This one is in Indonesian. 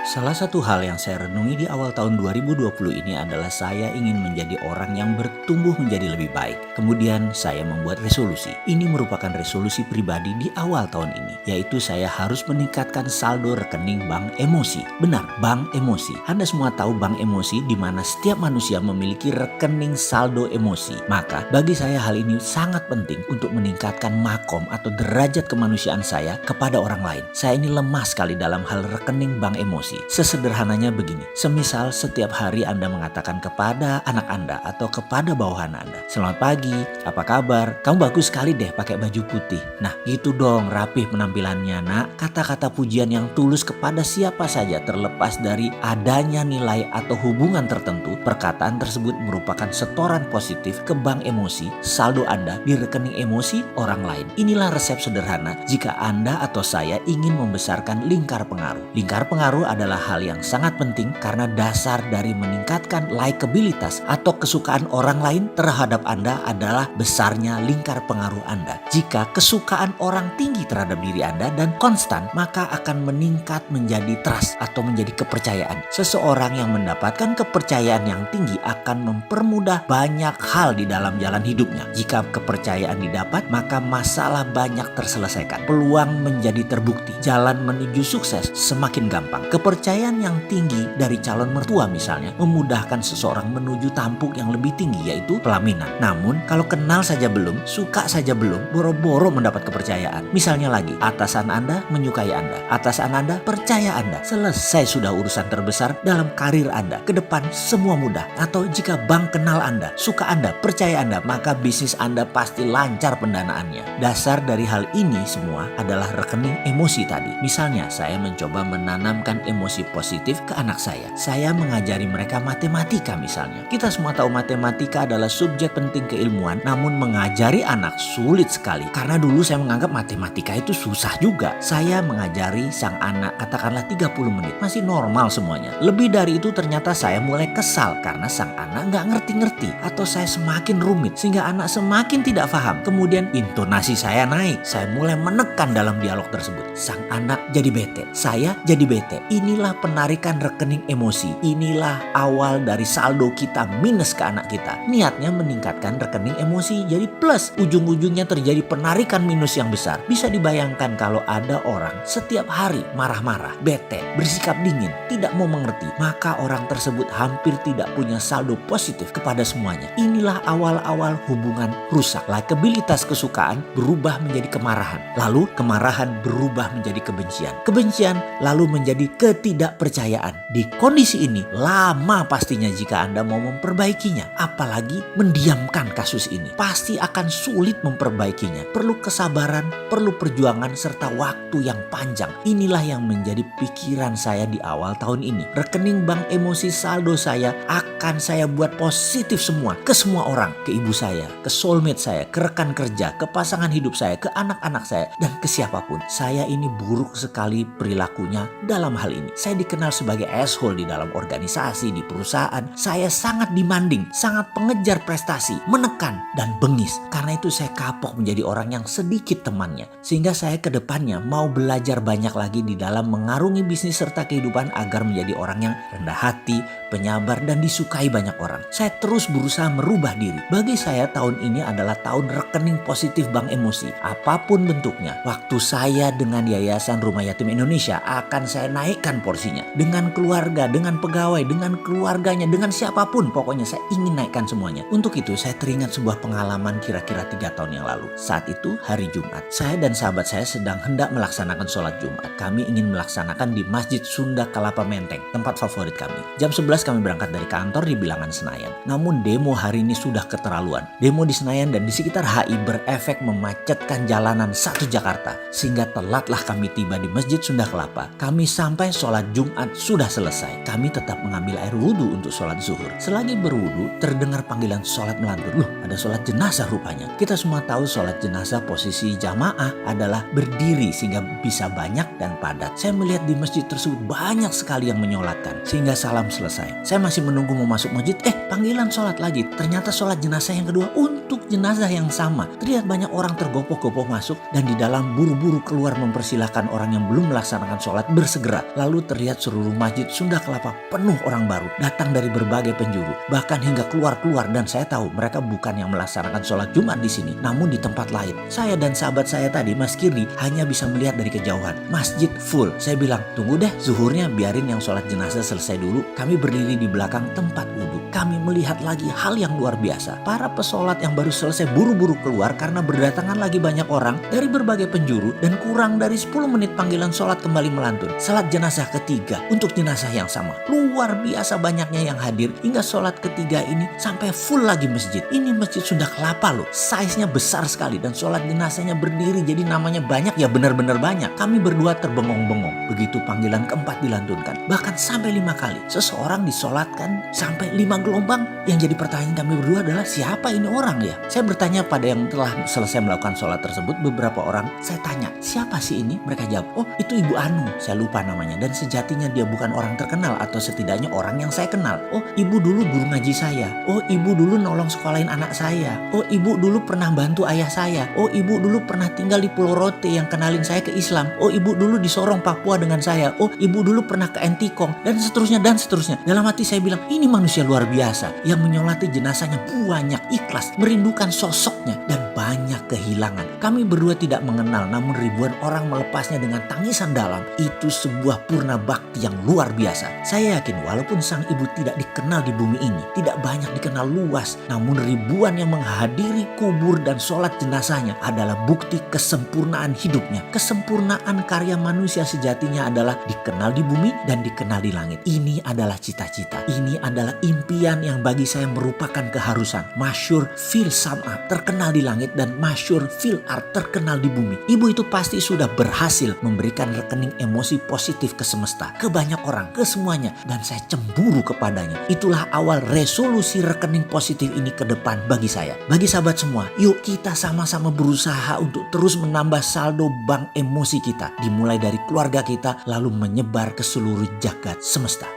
Salah satu hal yang saya renungi di awal tahun 2020 ini adalah saya ingin menjadi orang yang bertumbuh menjadi lebih baik. Kemudian saya membuat resolusi. Ini merupakan resolusi pribadi di awal tahun ini, yaitu saya harus meningkatkan saldo rekening bank emosi. Benar, bank emosi. Anda semua tahu bank emosi di mana setiap manusia memiliki rekening saldo emosi. Maka bagi saya hal ini sangat penting untuk meningkatkan makom atau derajat kemanusiaan saya kepada orang lain. Saya ini lemah sekali dalam hal rekening bank emosi. Sesederhananya begini, semisal setiap hari Anda mengatakan kepada anak Anda atau kepada bawahan Anda, "Selamat pagi, apa kabar? Kamu bagus sekali deh pakai baju putih." Nah gitu dong rapih penampilannya nak. Kata-kata pujian yang tulus kepada siapa saja terlepas dari adanya nilai atau hubungan tertentu. Perkataan tersebut merupakan setoran positif ke bank emosi, saldo Anda di rekening emosi orang lain. Inilah resep sederhana jika Anda atau saya ingin membesarkan lingkar pengaruh. Lingkar pengaruh adalah hal yang sangat penting karena dasar dari meningkatkan likabilitas atau kesukaan orang lain terhadap Anda adalah besarnya lingkar pengaruh Anda. Jika kesukaan orang tinggi terhadap diri Anda dan konstan, maka akan meningkat menjadi trust atau menjadi kepercayaan. Seseorang yang mendapatkan kepercayaan yang tinggi akan mempermudah banyak hal di dalam jalan hidupnya. Jika kepercayaan didapat, maka masalah banyak terselesaikan. Peluang menjadi terbukti. Jalan menuju sukses semakin gampang. Kepercayaan yang tinggi dari calon mertua misalnya memudahkan seseorang menuju tampuk yang lebih tinggi, yaitu pelaminan. Namun kalau kenal saja belum, suka saja belum, boro-boro mendapat kepercayaan. Misalnya lagi, atasan Anda menyukai Anda, atasan Anda percaya Anda. Selesai sudah urusan terbesar dalam karir Anda. Ke depan semua mudah. Atau jika bank kenal Anda, suka Anda, percaya Anda, maka bisnis Anda pasti lancar pendanaannya. Dasar dari hal ini semua adalah rekening emosi tadi. Misalnya saya mencoba menanamkan emosi positif ke anak saya. Saya mengajari mereka matematika misalnya. Kita semua tahu matematika adalah subjek penting keilmuan, namun mengajari anak sulit sekali. Karena dulu saya menganggap matematika itu susah juga. Saya mengajari sang anak katakanlah 30 menit. Masih normal semuanya. Lebih dari itu ternyata saya mulai kesal karena sang anak nggak ngerti-ngerti. Atau saya semakin rumit sehingga anak semakin tidak paham. Kemudian intonasi saya naik. Saya mulai menekan dalam dialog tersebut. Sang anak jadi bete. Saya jadi bete. Inilah penarikan rekening emosi. Inilah awal dari saldo kita minus ke anak kita. Niatnya meningkatkan rekening emosi jadi plus. Ujung-ujungnya terjadi penarikan minus yang besar. Bisa dibayangkan kalau ada orang setiap hari marah-marah, bete, bersikap dingin, tidak mau mengerti. Maka orang tersebut hampir tidak punya saldo positif kepada semuanya. Inilah awal-awal hubungan rusak. Likabilitas kesukaan berubah menjadi kemarahan. Lalu kemarahan berubah menjadi kebencian. Kebencian lalu menjadi ketidakpercayaan. Di kondisi ini lama pastinya jika Anda mau memperbaikinya. Apalagi mendiamkan kasus ini. Pasti akan sulit memperbaikinya. Perlu kesabaran, perlu perjuangan serta waktu yang panjang. Inilah yang menjadi pikiran saya di awal tahun ini. Rekening bank emosi saldo saya akan saya buat positif semua. Ke semua orang. Ke ibu saya, ke soulmate saya, ke rekan kerja, ke pasangan hidup saya, ke anak-anak saya, dan ke siapapun. Saya ini buruk sekali perilakunya dalam hal ini. Saya dikenal sebagai asshole di dalam organisasi, di perusahaan. Saya sangat demanding, sangat pengejar prestasi, menekan, dan bengis. Karena itu saya kapok menjadi orang yang sedikit temannya. Sehingga saya ke depannya mau belajar banyak lagi di dalam mengarungi bisnis serta kehidupan agar menjadi orang yang rendah hati, penyabar, dan disukai banyak orang. Saya terus berusaha merubah diri. Bagi saya tahun ini adalah tahun rekening positif bank emosi. Apapun bentuknya, waktu saya dengan Yayasan Rumah Yatim Indonesia akan saya naikkan porsinya. Dengan keluarga, dengan pegawai, dengan keluarganya, dengan siapapun. Pokoknya saya ingin naikkan semuanya. Untuk itu saya teringat sebuah pengalaman kira-kira 3 tahun yang lalu. Saat itu hari Jumat. Saya dan sahabat saya sedang hendak melaksanakan sholat Jumat. Kami ingin melaksanakan di Masjid Sunda Kelapa Menteng, tempat favorit kami. Jam 11 kami berangkat dari kantor di Bilangan Senayan. Namun demo hari ini sudah keterlaluan. Demo di Senayan dan di sekitar HI berefek memacetkan jalanan satu Jakarta. Sehingga telatlah kami tiba di Masjid Sunda Kelapa. Kami sampai sholat Jumat sudah selesai. Kami tetap mengambil air wudhu untuk sholat zuhur. Selagi berwudhu terdengar panggilan sholat melantur. Loh, ada sholat jenazah rupanya. Kita semua tahu sholat jenazah posisi jamaah adalah berdiri sehingga bisa banyak dan padat. Saya melihat di masjid tersebut banyak sekali yang menyolatkan. Sehingga salam selesai. Saya masih menunggu mau masuk masjid. Panggilan sholat lagi. Ternyata sholat jenazah yang kedua untuk jenazah yang sama. Terlihat banyak orang tergopoh-gopoh masuk dan di dalam buru-buru keluar mempersilahkan orang yang belum melaksanakan sholat bersegera. Lalu Lalu terlihat seluruh masjid Sunda Kelapa penuh orang baru, datang dari berbagai penjuru, bahkan hingga keluar-keluar. Dan saya tahu mereka bukan yang melaksanakan sholat Jumat di sini, namun di tempat lain. Saya dan sahabat saya tadi, Mas Kirdi, hanya bisa melihat dari kejauhan. Masjid full. Saya bilang, tunggu deh, zuhurnya biarin yang sholat jenazah selesai dulu. Kami berdiri di belakang tempat wudhu. Kami melihat lagi hal yang luar biasa. Para pesolat yang baru selesai buru-buru keluar karena berdatangan lagi banyak orang dari berbagai penjuru, dan kurang dari 10 menit panggilan sholat kembali melantun. Salat jenazah ketiga untuk jenazah yang sama. Luar biasa banyaknya yang hadir hingga sholat ketiga ini sampai full lagi masjid. Ini masjid Sunda Kelapa loh. Size-nya besar sekali dan sholat jenazahnya berdiri, jadi namanya banyak ya, benar-benar banyak. Kami berdua terbengong-bengong begitu panggilan keempat dilantunkan. Bahkan sampai 5 kali. Seseorang disolatkan sampai 5 gelombang. Yang jadi pertanyaan kami berdua adalah, siapa ini orang ya? Saya bertanya pada yang telah selesai melakukan sholat tersebut, beberapa orang. Saya tanya, siapa sih ini? Mereka jawab, oh itu Ibu Anu. Saya lupa namanya. Dan sejatinya dia bukan orang terkenal, atau setidaknya orang yang saya kenal. Oh, ibu dulu guru ngaji saya. Oh, ibu dulu nolong sekolahin anak saya. Oh, ibu dulu pernah bantu ayah saya. Oh, ibu dulu pernah tinggal di Pulau Rote yang kenalin saya ke Islam. Oh, ibu dulu di Sorong, Papua dengan saya. Oh, ibu dulu pernah ke Entikong, dan seterusnya dan seterusnya. Dalam hati saya bilang, ini manusia luar biasa yang menyolati jenazahnya banyak, ikhlas, merindukan sosoknya, dan banyak kehilangan. Kami berdua tidak mengenal, namun ribuan orang melepasnya dengan tangisan dalam. Itu sebuah purna bakti yang luar biasa. Saya yakin walaupun sang ibu tidak dikenal di bumi ini, tidak banyak dikenal luas, namun ribuan yang menghadiri kubur dan sholat jenazahnya adalah bukti kesempurnaan hidupnya. Kesempurnaan karya manusia sejatinya adalah dikenal di bumi dan dikenal di langit. Ini adalah cita-cita. Ini adalah impian yang bagi saya merupakan keharusan. Masyhur fil sam'a, terkenal di langit, dan masyhur fil art, terkenal di bumi. Ibu itu pasti sudah berhasil memberikan rekening emosi positif ke semesta, ke banyak orang, ke semuanya, dan saya cemburu kepadanya. Itulah awal resolusi rekening positif ini ke depan bagi saya. Bagi sahabat semua, yuk kita sama-sama berusaha untuk terus menambah saldo bank emosi kita, dimulai dari keluarga kita lalu menyebar ke seluruh jagat semesta.